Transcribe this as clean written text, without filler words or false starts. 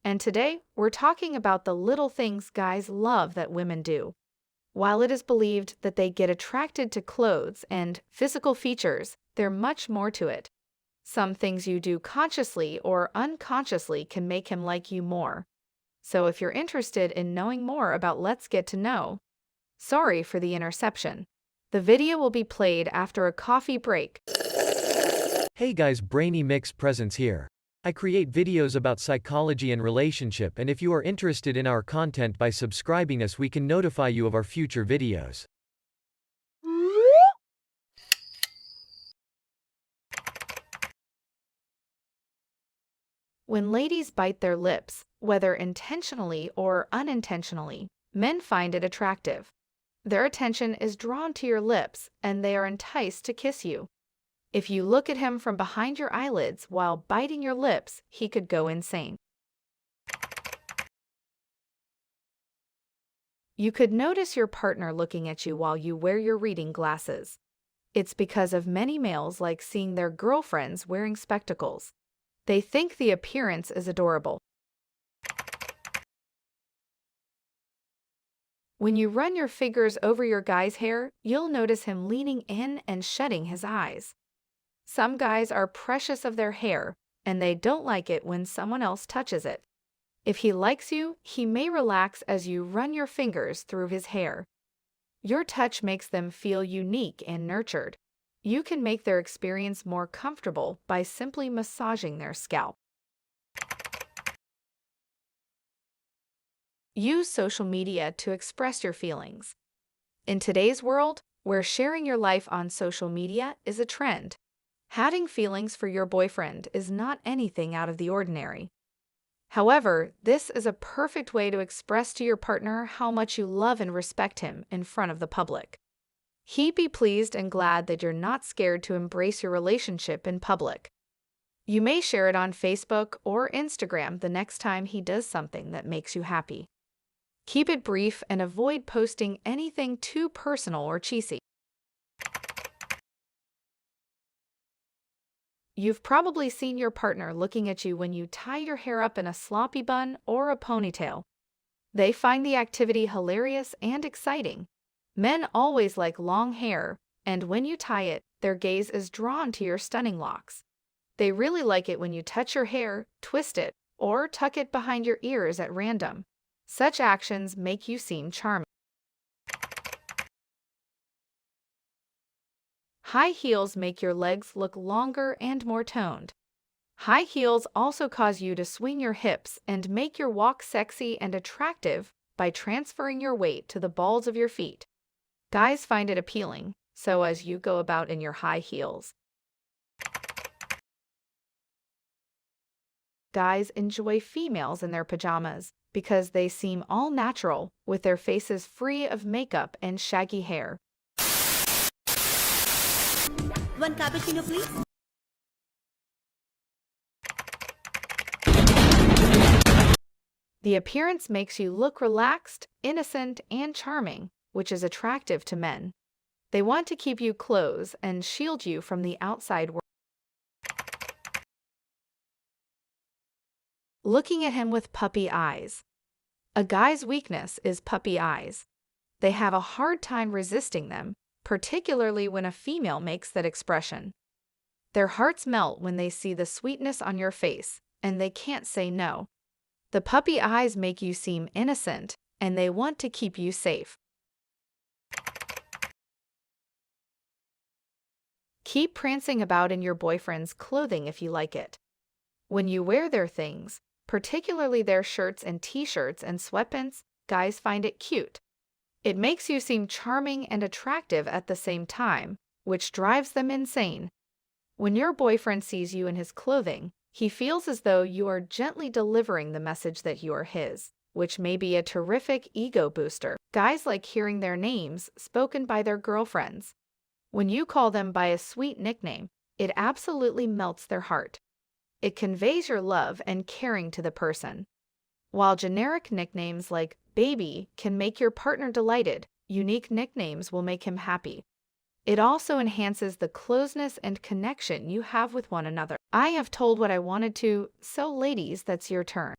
and today we're talking about the little things guys love that women do. While it is believed that they get attracted to clothes and physical features, there's much more to it. Some things you do consciously or unconsciously can make him like you more. So if you're interested in knowing more about Let's Get to Know, sorry for the interception. The video will be played after a coffee break. Hey guys, Brainy Mix Presents here. I create videos about psychology and relationship, and if you are interested in our content by subscribing us, we can notify you of our future videos. When ladies bite their lips, whether intentionally or unintentionally, men find it attractive. Their attention is drawn to your lips, and they are enticed to kiss you. If you look at him from behind your eyelids while biting your lips, he could go insane. You could notice your partner looking at you while you wear your reading glasses. It's because of many males like seeing their girlfriends wearing spectacles. They think the appearance is adorable. When you run your fingers over your guy's hair, you'll notice him leaning in and shutting his eyes. Some guys are precious of their hair, and they don't like it when someone else touches it. If he likes you, he may relax as you run your fingers through his hair. Your touch makes them feel unique and nurtured. You can make their experience more comfortable by simply massaging their scalp. Use social media to express your feelings. In today's world, where sharing your life on social media is a trend, having feelings for your boyfriend is not anything out of the ordinary. However, this is a perfect way to express to your partner how much you love and respect him in front of the public. He'd be pleased and glad that you're not scared to embrace your relationship in public. You may share it on Facebook or Instagram the next time he does something that makes you happy. Keep it brief and avoid posting anything too personal or cheesy. You've probably seen your partner looking at you when you tie your hair up in a sloppy bun or a ponytail. They find the activity hilarious and exciting. Men always like long hair, and when you tie it, their gaze is drawn to your stunning locks. They really like it when you touch your hair, twist it, or tuck it behind your ears at random. Such actions make you seem charming. High heels make your legs look longer and more toned. High heels also cause you to swing your hips and make your walk sexy and attractive by transferring your weight to the balls of your feet. Guys find it appealing, so as you go about in your high heels. Guys enjoy females in their pajamas because they seem all natural, with their faces free of makeup and shaggy hair. One cappuccino, please. The appearance makes you look relaxed, innocent, and charming, which is attractive to men. They want to keep you close and shield you from the outside world. Looking at him with puppy eyes. A guy's weakness is puppy eyes. They have a hard time resisting them, particularly when a female makes that expression. Their hearts melt when they see the sweetness on your face, and they can't say no. The puppy eyes make you seem innocent, and they want to keep you safe. Keep prancing about in your boyfriend's clothing if you like it. When you wear their things, particularly their shirts and t-shirts and sweatpants, guys find it cute. It makes you seem charming and attractive at the same time, which drives them insane. When your boyfriend sees you in his clothing, he feels as though you are gently delivering the message that you are his, which may be a terrific ego booster. Guys like hearing their names spoken by their girlfriends. When you call them by a sweet nickname, it absolutely melts their heart. It conveys your love and caring to the person. While generic nicknames like baby can make your partner delighted, unique nicknames will make him happy. It also enhances the closeness and connection you have with one another. I have told what I wanted to, so ladies, that's your turn.